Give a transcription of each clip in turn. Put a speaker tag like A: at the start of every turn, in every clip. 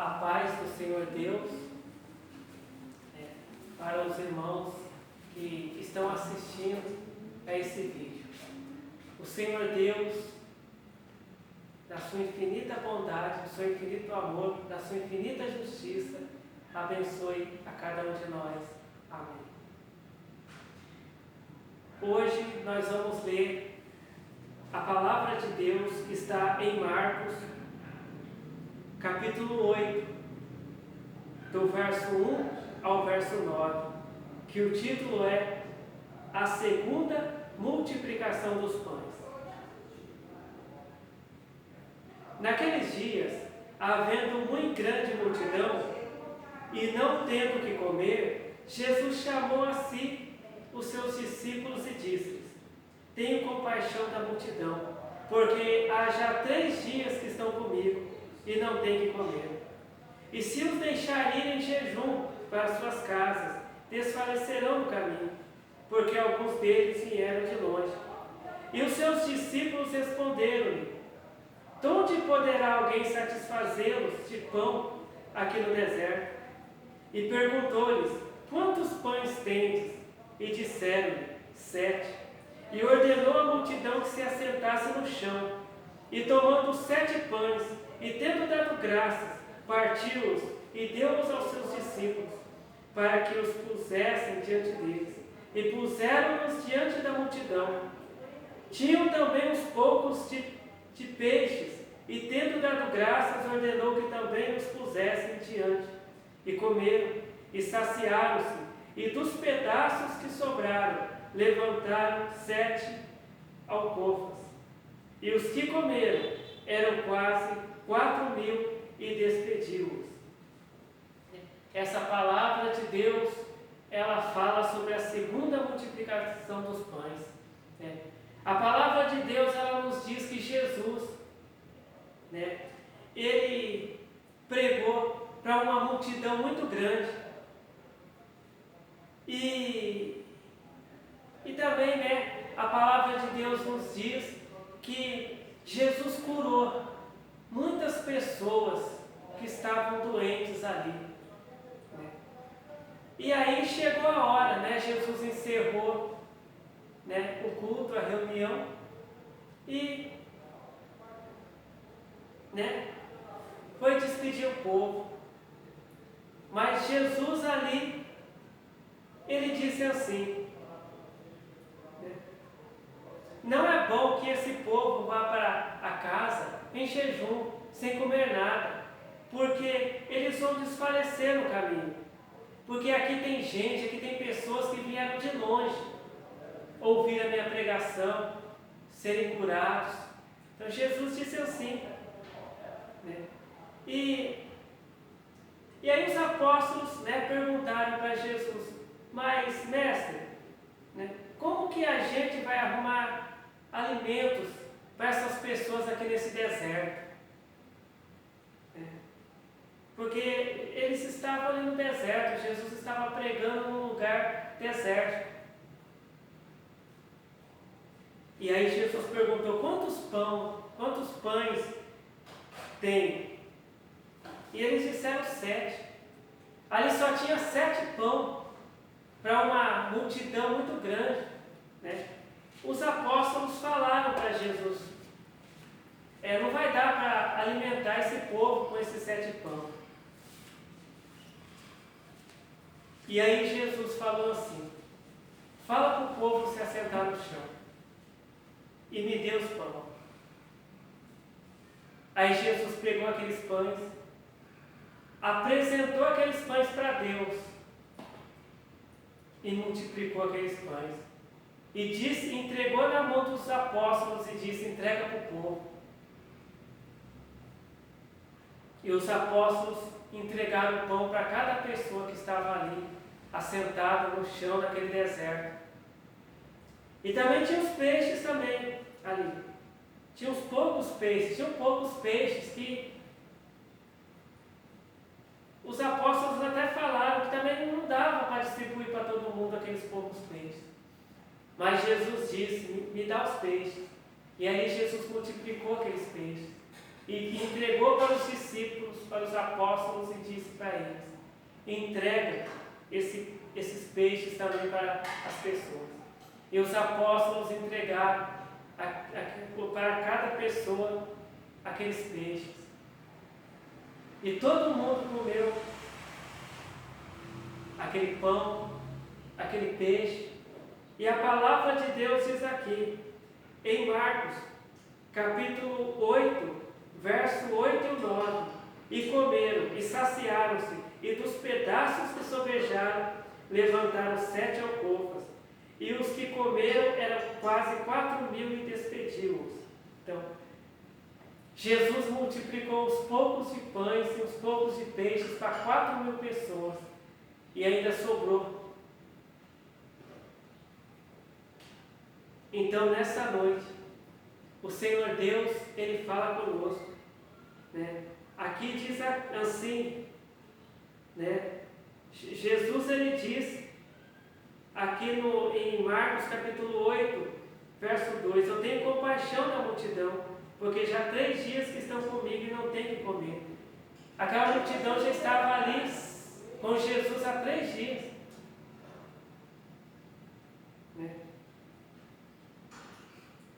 A: A paz do Senhor Deus para os irmãos que estão assistindo a esse vídeo. O Senhor Deus, da sua infinita bondade, do seu infinito amor, da sua infinita justiça, abençoe a cada um de nós. Amém. Hoje nós vamos ler a palavra de Deus que está em Marcos, capítulo 8, do verso 1 ao verso 9, que o título é A Segunda Multiplicação dos Pães. Naqueles dias, havendo muito grande multidão, e não tendo o que comer, Jesus chamou a si os seus discípulos e disse-lhes: Tenho compaixão da multidão, porque há já 3 dias que estão comigo, e não têm que comer. E se os deixar ir em jejum para suas casas, desfalecerão no caminho, porque alguns deles vieram de longe. E os seus discípulos responderam-lhe: De onde poderá alguém satisfazê-los de pão aqui no deserto? E perguntou-lhes: Quantos pães tendes? E disseram-lhe: 7. E ordenou à multidão que se assentasse no chão. E tomando 7 pães, e tendo dado graças, partiu-os e deu-os aos seus discípulos, para que os pusessem diante deles. E puseram-nos diante da multidão. Tinham também uns poucos de peixes, e tendo dado graças, ordenou que também os pusessem diante. E comeram, e saciaram-se, e dos pedaços que sobraram, levantaram 7 alcofas. E os que comeram eram quase 4.000, e despediu-os. Essa palavra de Deus, ela fala sobre a segunda multiplicação dos pães. A palavra de Deus, ela nos diz que Jesus, ele pregou para uma multidão muito grande. E também, a palavra de Deus nos diz que Jesus curou muitas pessoas que estavam doentes ali. E aí chegou a hora, Jesus encerrou o culto, a reunião, e foi despedir o povo. Mas Jesus ali, ele disse assim: Não é bom que esse povo vá para a casa em jejum, sem comer nada, porque eles vão desfalecer no caminho. Porque aqui tem gente, aqui tem pessoas que vieram de longe ouvir a minha pregação, serem curados. Então Jesus disse assim. E aí os apóstolos perguntaram para Jesus: Mas, mestre, como que a gente vai arrumar alimentos para essas pessoas aqui nesse deserto? Porque eles estavam ali no deserto, Jesus estava pregando num lugar deserto. E aí Jesus perguntou: quantos pães tem? E eles disseram 7. Ali só tinha 7 pão para uma multidão muito grande. Os apóstolos falaram para Jesus: não vai dar para alimentar esse povo com esses 7 pães. E aí Jesus falou assim: Fala para o povo se assentar no chão, e me dê os pães. Aí Jesus pegou aqueles pães, apresentou aqueles pães para Deus, e multiplicou aqueles pães. E disse, entregou na mão dos apóstolos e disse: Entrega para o povo. E os apóstolos entregaram o pão para cada pessoa que estava ali, assentada no chão naquele deserto. E também tinha os peixes também ali. Tinham poucos peixes que os apóstolos até falaram que também não dava para distribuir para todo mundo aqueles poucos peixes. Mas Jesus disse: Me dá os peixes. E aí Jesus multiplicou aqueles peixes. e entregou para os discípulos, para os apóstolos e disse para eles: entrega esses peixes também para as pessoas. E os apóstolos entregaram para cada pessoa aqueles peixes. E todo mundo comeu aquele pão, aquele peixe. E a palavra de Deus diz aqui, em Marcos, capítulo 8, verso 8 e 9: e comeram, e saciaram-se, e dos pedaços que sobejaram, levantaram 7 alcofas, e os que comeram eram quase 4.000 e despediu-os. Então, Jesus multiplicou os poucos de pães e os poucos de peixes para 4.000 pessoas, e ainda sobrou. Então, nessa noite, o Senhor Deus, Ele fala conosco, né? Aqui diz assim, né? Jesus, Ele diz, aqui em Marcos capítulo 8, verso 2, eu tenho compaixão da multidão, porque já 3 dias que estão comigo e não têm que comer. Aquela multidão já estava ali com Jesus há 3 dias. Né?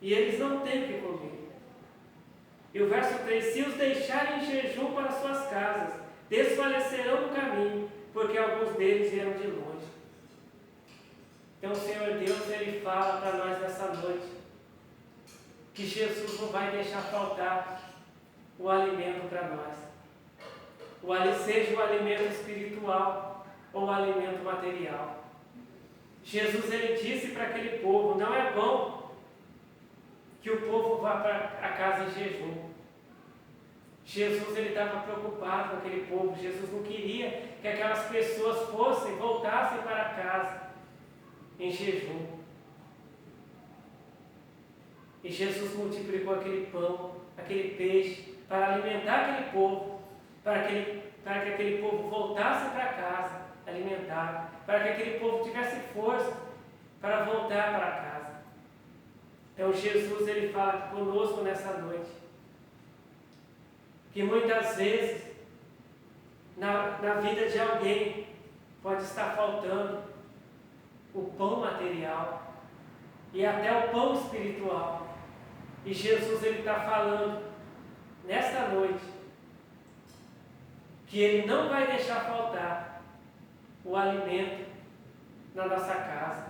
A: E eles não têm que comer. E o verso 3: se os deixarem em jejum para suas casas, desfalecerão no caminho, porque alguns deles vieram de longe. Então o Senhor Deus, Ele fala para nós nessa noite, que Jesus não vai deixar faltar o alimento para nós. Seja o alimento espiritual ou o alimento material. Jesus, Ele disse para aquele povo: não é bom que o povo vá para a casa em jejum. Jesus, Ele estava preocupado com aquele povo. Jesus não queria que aquelas pessoas voltassem para casa em jejum. E Jesus multiplicou aquele pão, aquele peixe, para alimentar aquele povo, para que aquele povo voltasse para casa alimentado, para que aquele povo tivesse força para voltar para casa. Então Jesus, Ele fala conosco nessa noite, que muitas vezes na vida de alguém pode estar faltando o pão material e até o pão espiritual. E Jesus, Ele está falando nesta noite que Ele não vai deixar faltar o alimento na nossa casa,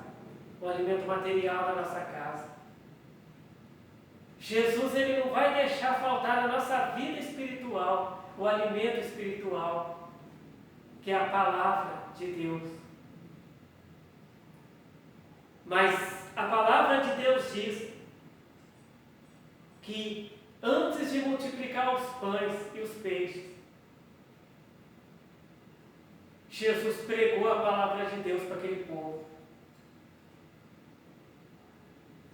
A: o alimento material na nossa casa. Jesus, Ele não vai deixar faltar na nossa vida espiritual o alimento espiritual, que é a palavra de Deus. Mas a palavra de Deus diz que antes de multiplicar os pães e os peixes, Jesus pregou a palavra de Deus para aquele povo.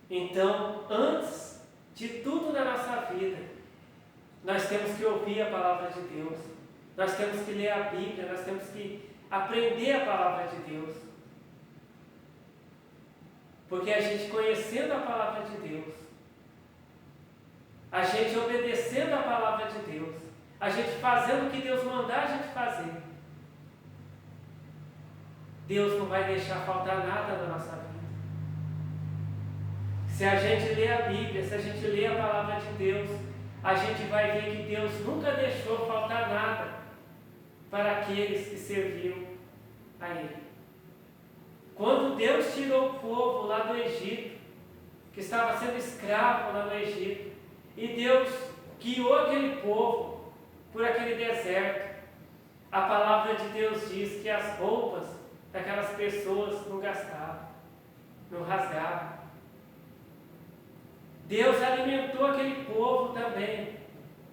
A: Então, antes de tudo na nossa vida, nós temos que ouvir a palavra de Deus, nós temos que ler a Bíblia, nós temos que aprender a palavra de Deus. Porque a gente conhecendo a palavra de Deus, a gente obedecendo a palavra de Deus, a gente fazendo o que Deus mandar a gente fazer, Deus não vai deixar faltar nada na nossa vida. Se a gente lê a Bíblia, se a gente lê a palavra de Deus, a gente vai ver que Deus nunca deixou faltar nada para aqueles que serviam a Ele. Quando Deus tirou o povo lá do Egito, que estava sendo escravo lá no Egito, e Deus guiou aquele povo por aquele deserto, a palavra de Deus diz que as roupas daquelas pessoas não gastavam, não rasgavam. Deus alimentou aquele povo também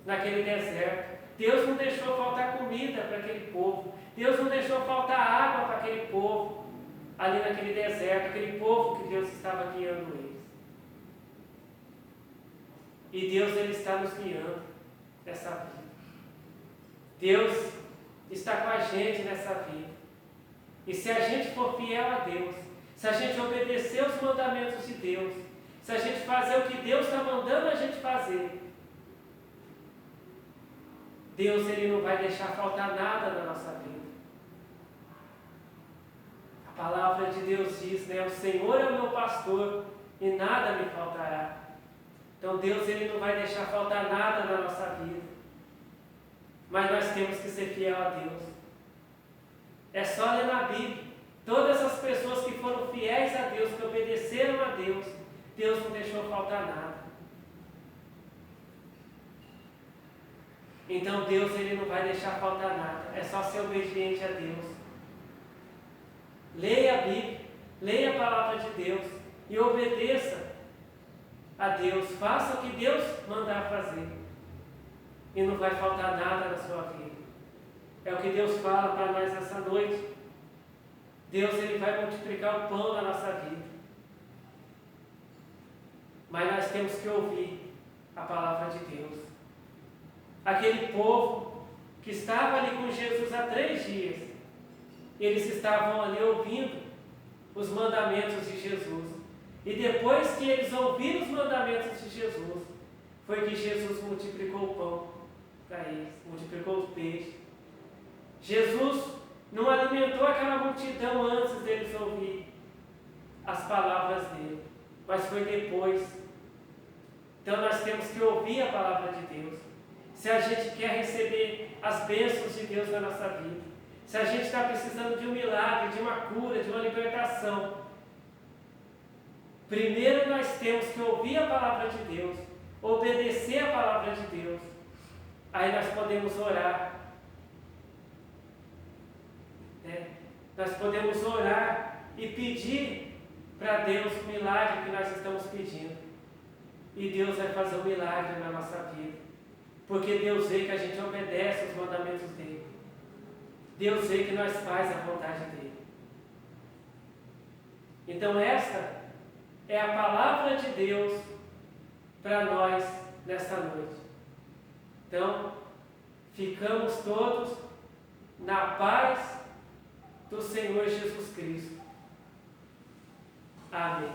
A: naquele deserto. Deus não deixou faltar comida para aquele povo. Deus não deixou faltar água para aquele povo ali naquele deserto, aquele povo que Deus estava guiando eles. E Deus, Ele está nos guiando nessa vida. Deus está com a gente nessa vida. E se a gente for fiel a Deus, se a gente obedecer os mandamentos de Deus, se a gente fazer o que Deus está mandando a gente fazer, Deus ele não vai deixar faltar nada na nossa vida. A palavra de Deus diz, né? O Senhor é o meu pastor e nada me faltará. Então Deus ele não vai deixar faltar nada na nossa vida. Mas nós temos que ser fiel a Deus. É só ler na Bíblia. Todas as pessoas que foram fiéis a Deus, que obedeceram a Deus, Deus não deixou faltar nada. Então Deus ele não vai deixar faltar nada. É só ser obediente a Deus. Leia a Bíblia, leia a palavra de Deus e obedeça a Deus. Faça o que Deus mandar fazer. E não vai faltar nada na sua vida. É o que Deus fala para nós essa noite. Deus ele vai multiplicar o pão na nossa vida. Mas nós temos que ouvir a palavra de Deus. Aquele povo que estava ali com Jesus há 3 dias, eles estavam ali ouvindo os mandamentos de Jesus. E depois que eles ouviram os mandamentos de Jesus, foi que Jesus multiplicou o pão para eles, multiplicou os peixes. Jesus não alimentou aquela multidão antes deles ouvir as palavras dele, mas foi depois. Então nós temos que ouvir a palavra de Deus. Se a gente quer receber as bênçãos de Deus na nossa vida, se a gente está precisando de um milagre, de uma cura, de uma libertação, primeiro nós temos que ouvir a palavra de Deus, obedecer a palavra de Deus. Aí nós podemos orar. Nós podemos orar e pedir para Deus o milagre que nós estamos pedindo. E Deus vai fazer um milagre na nossa vida. Porque Deus vê que a gente obedece os mandamentos dele. Deus vê que nós faz a vontade dele. Então esta é a palavra de Deus para nós nesta noite. Então, ficamos todos na paz do Senhor Jesus Cristo. Amém.